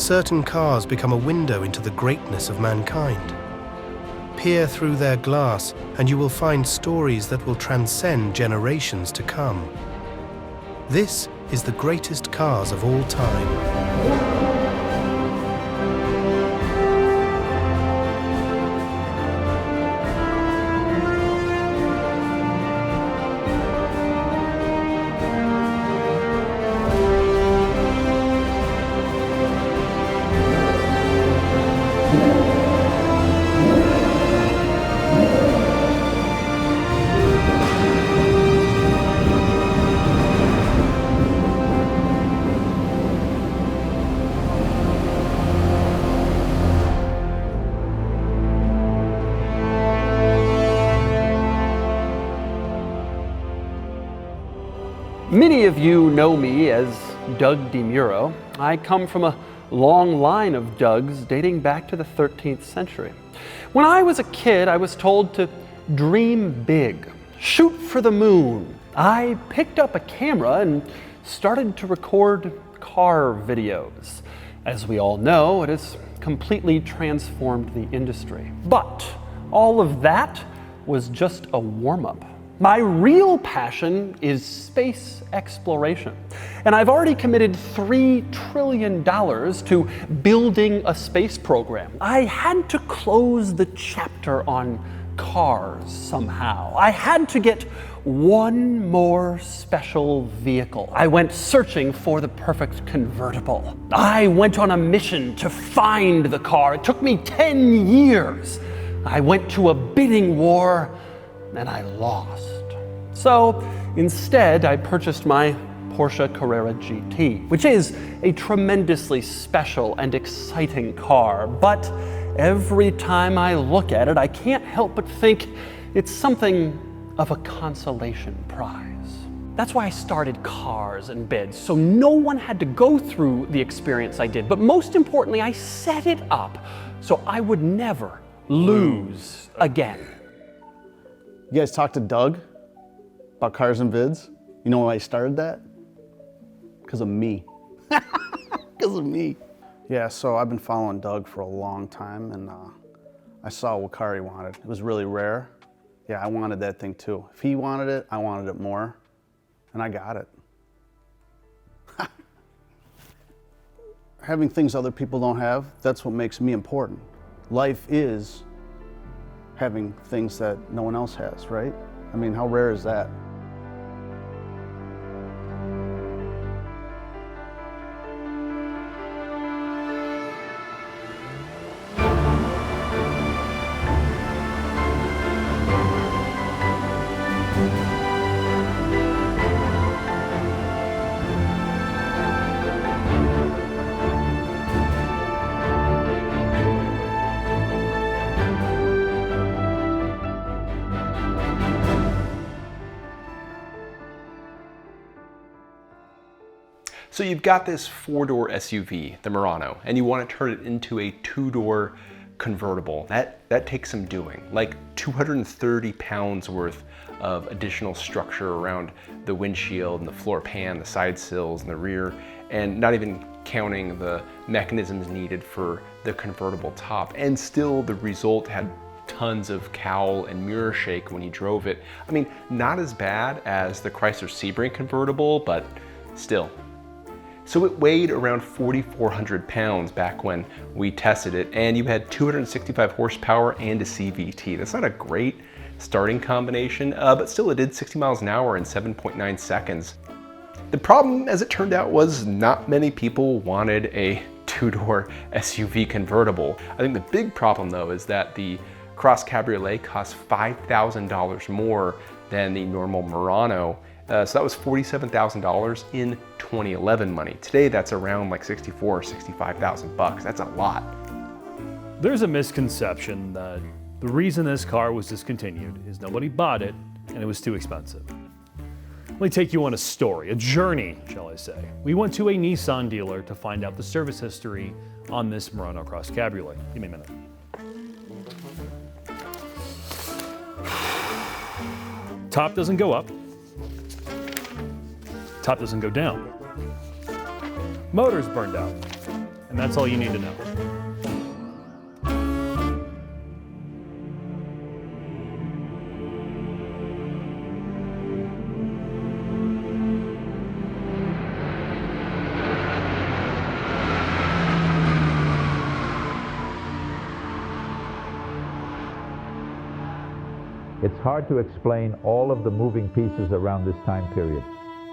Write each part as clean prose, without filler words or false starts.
certain cars become a window into the greatness of mankind. Peer through their glass, and you will find stories that will transcend generations to come. This is the greatest cars of all time. Many of you know me as Doug DeMuro. I come from a long line of Dougs dating back to the 13th century. When I was a kid, I was told to dream big, shoot for the moon. I picked up a camera and started to record car videos. As we all know, it has completely transformed the industry. But all of that was just a warm-up. My real passion is space exploration, and I've already committed $3 trillion to building a space program. I had to close the chapter on cars somehow. I had to get one more special vehicle. I went searching for the perfect convertible. I went on a mission to find the car. It took me 10 years. I went to a bidding war and I lost. So instead, I purchased my Porsche Carrera GT, which is a tremendously special and exciting car. But every time I look at it, I can't help but think it's something of a consolation prize. That's why I started Cars and Bids, so no one had to go through the experience I did. But most importantly, I set it up so I would never lose again. You guys talked to Doug about Cars and Bids? You know why I started that? Because of me. Because of me. Yeah, so I've been following Doug for a long time, and I saw what car he wanted. It was really rare. Yeah, I wanted that thing too. If he wanted it, I wanted it more, and I got it. Having things other people don't have, that's what makes me important. Life is having things that no one else has, right? I mean, how rare is that? So you've got this four-door SUV, the Murano, and you want to turn it into a two-door convertible. That takes some doing, like 230 pounds worth of additional structure around the windshield and the floor pan, the side sills and the rear, and not even counting the mechanisms needed for the convertible top. And still the result had tons of cowl and mirror shake when you drove it. I mean, not as bad as the Chrysler Sebring convertible, but still. So it weighed around 4,400 pounds back when we tested it, and you had 265 horsepower and a CVT. That's not a great starting combination, but still it did 60 miles an hour in 7.9 seconds. The problem, as it turned out, was not many people wanted a two-door SUV convertible. I think the big problem though is that the Cross Cabriolet costs $5,000 more than the normal Murano. So that was $47,000 in 2011 money. Today, that's around like 64 or 65,000 bucks. That's a lot. There's a misconception that the reason this car was discontinued is nobody bought it and it was too expensive. Let me take you on a story, a journey, shall I say. We went to a Nissan dealer to find out the service history on this Murano Cross Cabriolet. Give me a minute. Top doesn't go up. Top doesn't go down. Motor's burned out. And that's all you need to know. It's hard to explain all of the moving pieces around this time period.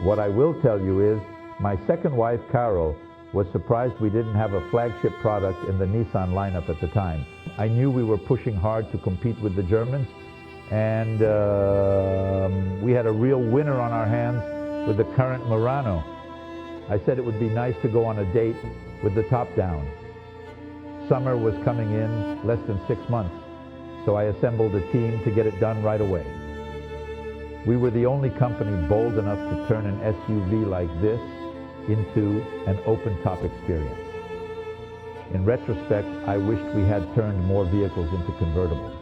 What I will tell you is, my second wife, Carol, was surprised we didn't have a flagship product in the Nissan lineup at the time. I knew we were pushing hard to compete with the Germans, and we had a real winner on our hands with the current Murano. I said it would be nice to go on a date with the top down. Summer was coming in less than 6 months. So I assembled a team to get it done right away. We were the only company bold enough to turn an SUV like this into an open-top experience. In retrospect, I wished we had turned more vehicles into convertibles.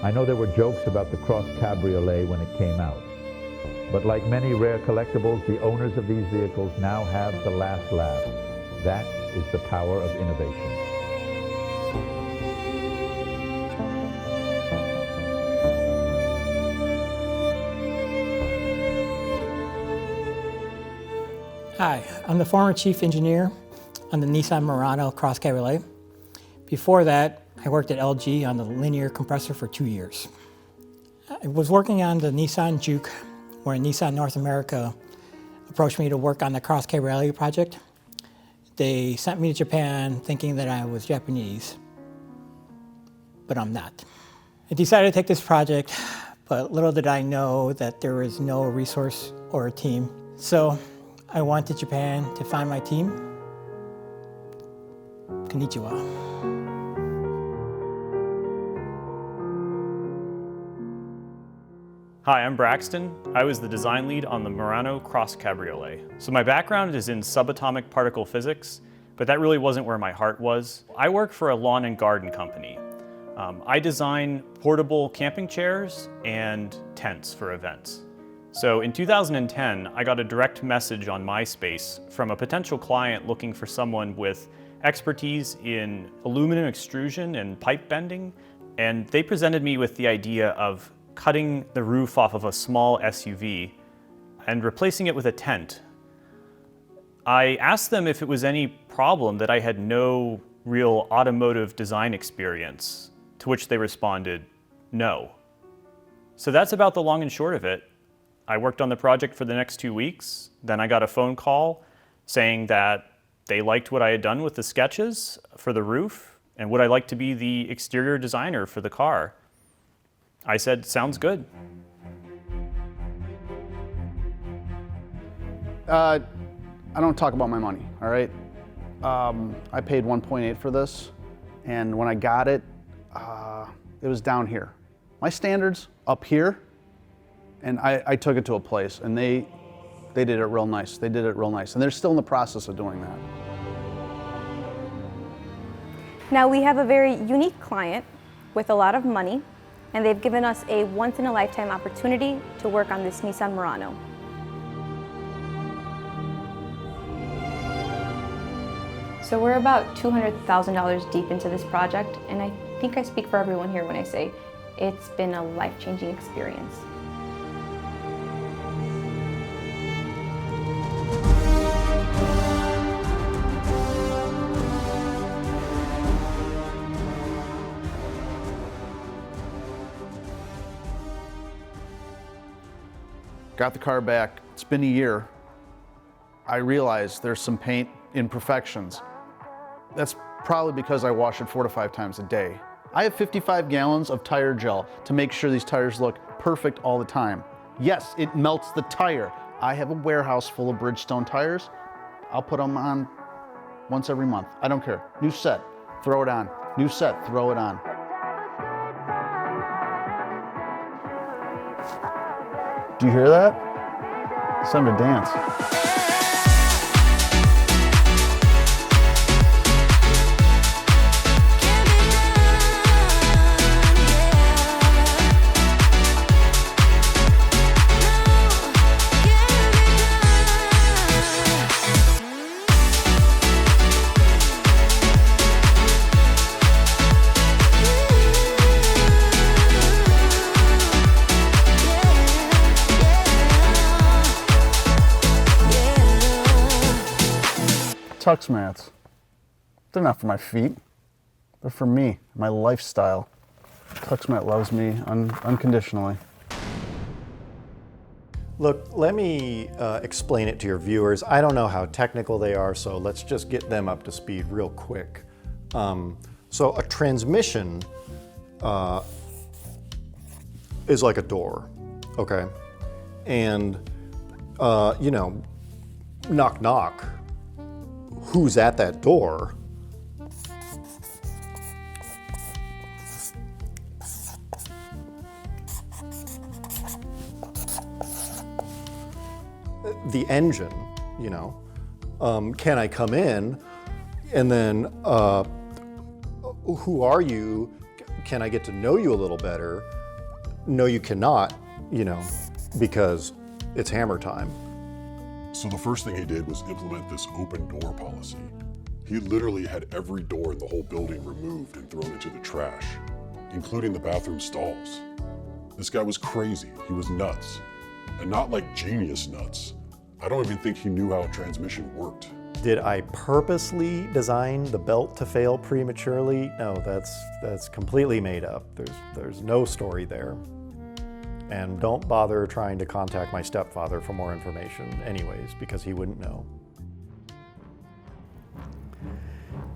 I know there were jokes about the Cross Cabriolet when it came out, but like many rare collectibles, the owners of these vehicles now have the last laugh. That is the power of innovation. Hi, I'm the former chief engineer on the Nissan Murano Cross Cabriolet. Before that, I worked at LG on the linear compressor for 2 years. I was working on the Nissan Juke when Nissan North America approached me to work on the Cross Cabriolet project. They sent me to Japan thinking that I was Japanese, but I'm not. I decided to take this project, but little did I know that there was no resource or a team. So I went to Japan to find my team. Konnichiwa. Hi, I'm Braxton. I was the design lead on the Murano Cross Cabriolet. So my background is in subatomic particle physics, but that really wasn't where my heart was. I work for a lawn and garden company. I design portable camping chairs and tents for events. So in 2010, I got a direct message on MySpace from a potential client looking for someone with expertise in aluminum extrusion and pipe bending, and they presented me with the idea of cutting the roof off of a small SUV and replacing it with a tent. I asked them if it was any problem that I had no real automotive design experience, to which they responded, no. So that's about the long and short of it. I worked on the project for the next 2 weeks. Then I got a phone call saying that they liked what I had done with the sketches for the roof and would I like to be the exterior designer for the car. I said, sounds good. I don't talk about my money, all right? I paid 1.8 for this, and when I got it, it was down here. My standards up here, and I took it to a place, and they did it real nice. They did it real nice, and they're still in the process of doing that. Now we have a very unique client with a lot of money, and they've given us a once-in-a-lifetime opportunity to work on this Nissan Murano. So we're about $200,000 deep into this project, and I think I speak for everyone here when I say it's been a life-changing experience. Got the car back. It's been a year. I realized there's some paint imperfections. That's probably because I wash it 4 to 5 times a day. I have 55 gallons of tire gel to make sure these tires look perfect all the time. Yes, it melts the tire. I have a warehouse full of Bridgestone tires. I'll put them on once every month. I don't care. New set, throw it on. New set, throw it on. Do you hear that? It's time to dance. Tuxmats. They're not for my feet. They're for me, my lifestyle. Tuxmat loves me unconditionally. Look, let me explain it to your viewers. I don't know how technical they are, so let's just get them up to speed real quick. So a transmission is like a door, okay? And, you know, knock, knock. Who's at that door? The engine, you know. Can I come in? And then, who are you? Can I get to know you a little better? No, you cannot, you know, because it's hammer time. So the first thing he did was implement this open door policy. He literally had every door in the whole building removed and thrown into the trash, including the bathroom stalls. This guy was crazy. He was nuts. And not like genius nuts. I don't even think he knew how a transmission worked. Did I purposely design the belt to fail prematurely? No, that's completely made up. There's no story there. And don't bother trying to contact my stepfather for more information anyways, because he wouldn't know.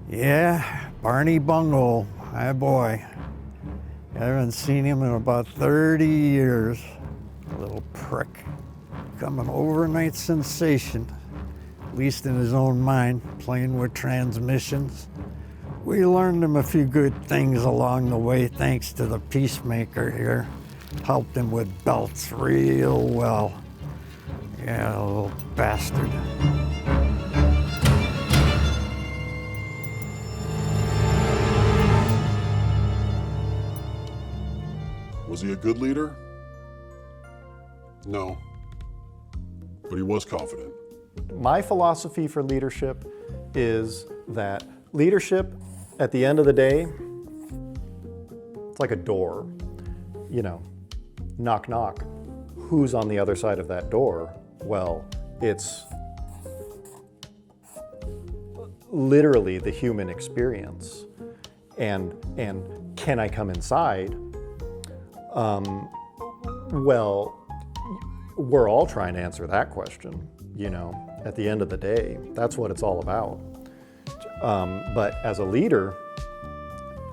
Yeah, Barney Bungle, my boy. I haven't seen him in about 30 years. Little prick. Become an overnight sensation, at least in his own mind, playing with transmissions. We learned him a few good things along the way, thanks to the peacemaker here. Helped him with belts real well. Yeah, little bastard. Was he a good leader? No. But he was confident. My philosophy for leadership is that leadership, at the end of the day, it's like a door. You know, knock, knock. Who's on the other side of that door? Well, it's literally the human experience. And can I come inside? Well, we're all trying to answer that question, you know, at the end of the day. That's what it's all about. But as a leader,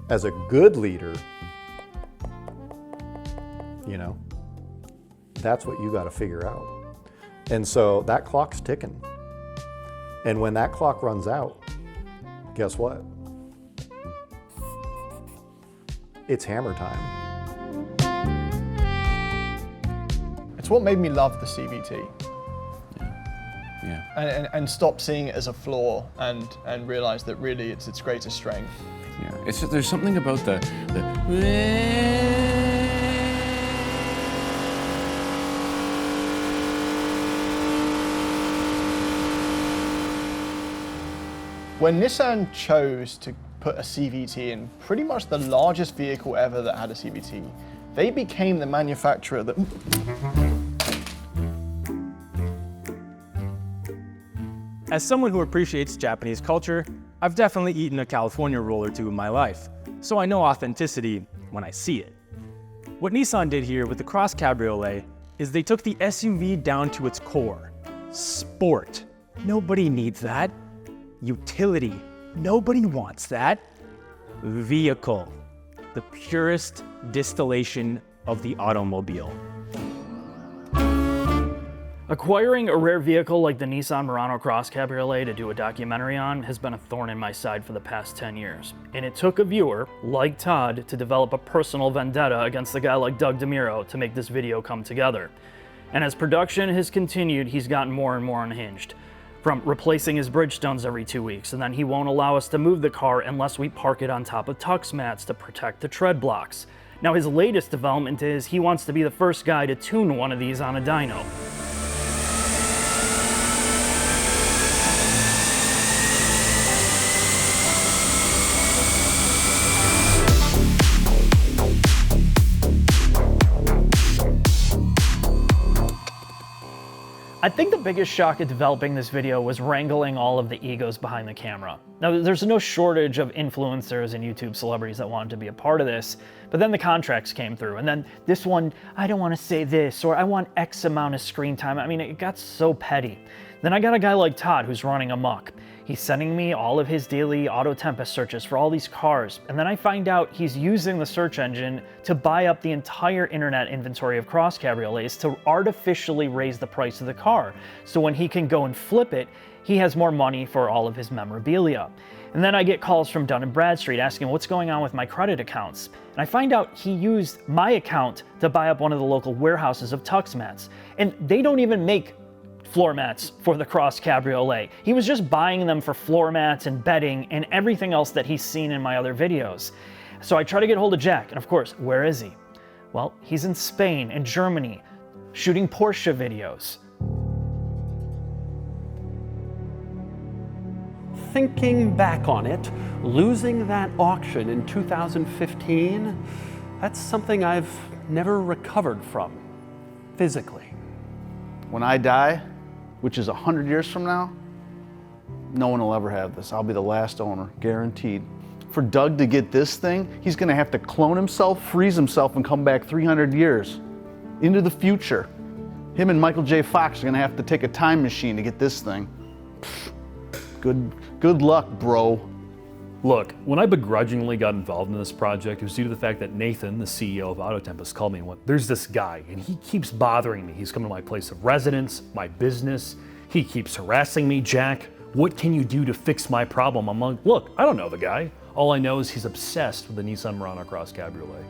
as a good leader, you know, that's what you got to figure out. And so that clock's ticking. And when that clock runs out, guess what? It's hammer time. It's what made me love the CVT. Yeah. And stop seeing it as a flaw and realize that really it's its greatest strength. Yeah. It's just, there's something about the When Nissan chose to put a CVT in pretty much the largest vehicle ever that had a CVT, they became the manufacturer that... As someone who appreciates Japanese culture, I've definitely eaten a California roll or two in my life, so I know authenticity when I see it. What Nissan did here with the Cross Cabriolet is they took the SUV down to its core. Sport. Nobody needs that. Utility. Nobody wants that. Vehicle. The purest distillation of the automobile. Acquiring a rare vehicle like the Nissan Murano Cross Cabriolet to do a documentary on has been a thorn in my side for the past 10 years. And it took a viewer, like Todd, to develop a personal vendetta against a guy like Doug DeMuro to make this video come together. And as production has continued, he's gotten more and more unhinged. From replacing his Bridgestones every 2 weeks, and then he won't allow us to move the car unless we park it on top of Tuxmats to protect the tread blocks. Now his latest development is he wants to be the first guy to tune one of these on a dyno. I think the biggest shock of developing this video was wrangling all of the egos behind the camera. Now, there's no shortage of influencers and YouTube celebrities that wanted to be a part of this, but then the contracts came through, and then this one, I don't want to say this, or I want X amount of screen time. I mean, it got so petty. Then I got a guy like Todd who's running amok. He's sending me all of his daily Auto Tempest searches for all these cars, and then I find out he's using the search engine to buy up the entire internet inventory of cross cabriolets to artificially raise the price of the car. So when he can go and flip it, he has more money for all of his memorabilia. And then I get calls from Dun & Bradstreet asking what's going on with my credit accounts. And I find out he used my account to buy up one of the local warehouses of Tuxmats. And they don't even make floor mats for the Cross Cabriolet. He was just buying them for floor mats and bedding and everything else that he's seen in my other videos. So I try to get hold of Jack, and of course, where is he? Well, he's in Spain and Germany, shooting Porsche videos. Thinking back on it, losing that auction in 2015, that's something I've never recovered from, physically. When I die, which is 100 years from now, no one will ever have this. I'll be the last owner, guaranteed. For Doug to get this thing, he's gonna have to clone himself, freeze himself, and come back 300 years into the future. Him and Michael J. Fox are gonna have to take a time machine to get this thing. Good luck, bro. Look, when I begrudgingly got involved in this project, it was due to the fact that Nathan, the CEO of Auto Tempest, called me and went, there's this guy, and he keeps bothering me. He's coming to my place of residence, my business. He keeps harassing me. Jack, what can you do to fix my problem? I'm like, look, I don't know the guy. All I know is he's obsessed with the Nissan Murano Cross Cabriolet.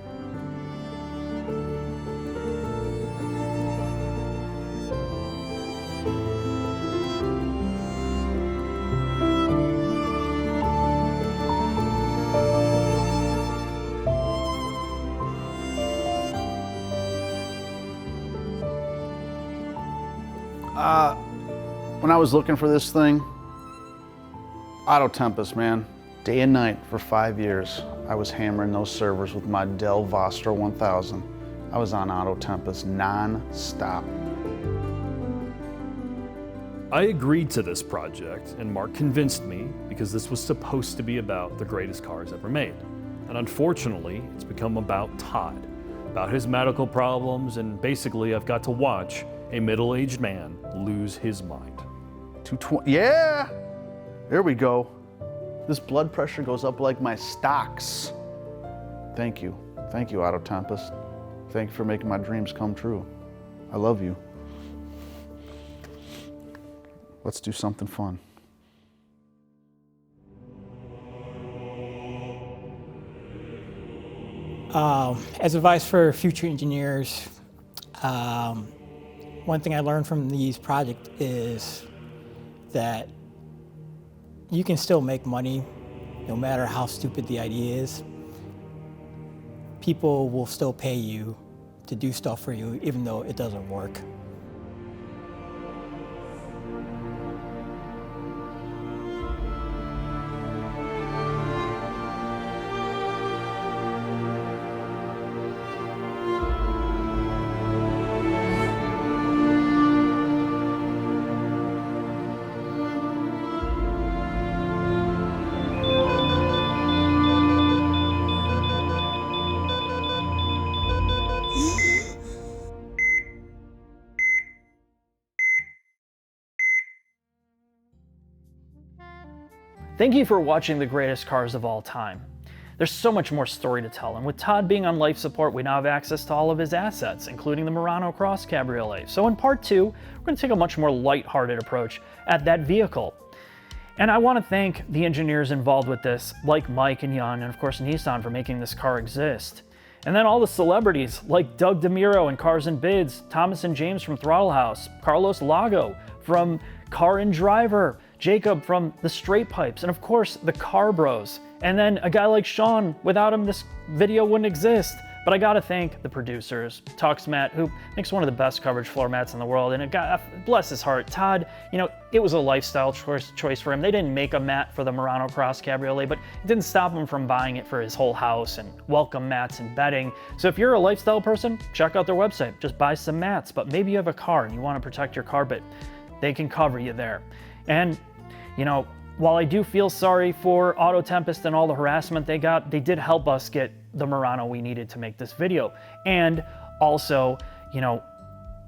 When I was looking for this thing, Auto Tempest, man, day and night for 5 years, I was hammering those servers with my Dell Vostro 1000. I was on Auto Tempest non-stop. I agreed to this project, and Mark convinced me because this was supposed to be about the greatest cars ever made. And unfortunately, it's become about Todd, about his medical problems, and basically I've got to watch a middle-aged man lose his mind. 220, yeah! There we go. This blood pressure goes up like my stocks. Thank you, Auto Tempest. Thank you for making my dreams come true. I love you. Let's do something fun. As advice for future engineers, one thing I learned from these projects is that you can still make money no matter how stupid the idea is. People will still pay you to do stuff for you even though it doesn't work. Thank you for watching the greatest cars of all time. There's so much more story to tell, and with Todd being on life support, we now have access to all of his assets, including the Murano Cross Cabriolet. So in part 2, we're going to take a much more light-hearted approach at that vehicle. And I want to thank the engineers involved with this, like Mike and Jan, and of course Nissan, for making this car exist. And then all the celebrities, like Doug DeMuro and Cars and Bids, Thomas and James from Throttle House, Carlos Lago from Car and Driver, Jacob from the Straight Pipes, and of course the Car Bros. And then a guy like Sean, without him this video wouldn't exist. But I gotta thank the producers, Tuxmat, who makes one of the best coverage floor mats in the world, and it got, bless his heart, Todd, you know, it was a lifestyle choice for him. They didn't make a mat for the Murano Cross Cabriolet, but it didn't stop him from buying it for his whole house and welcome mats and bedding. So if you're a lifestyle person, check out their website, just buy some mats. But maybe you have a car and you want to protect your carpet, they can cover you there. And, you know, while I do feel sorry for Auto Tempest and all the harassment they got, they did help us get the Murano we needed to make this video. And also, you know,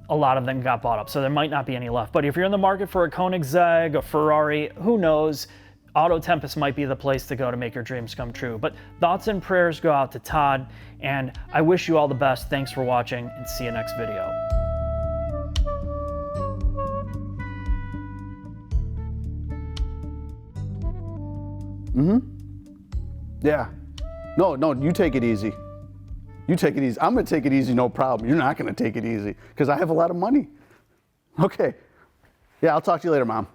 a lot of them got bought up, so there might not be any left. But if you're in the market for a Koenigsegg, a Ferrari, who knows, Auto Tempest might be the place to go to make your dreams come true. But thoughts and prayers go out to Todd, and I wish you all the best. Thanks for watching, and see you next video. Yeah. No, you take it easy. You take it easy. I'm gonna take it easy, no problem. You're not gonna take it easy, because I have a lot of money. Okay. Yeah, I'll talk to you later, Mom.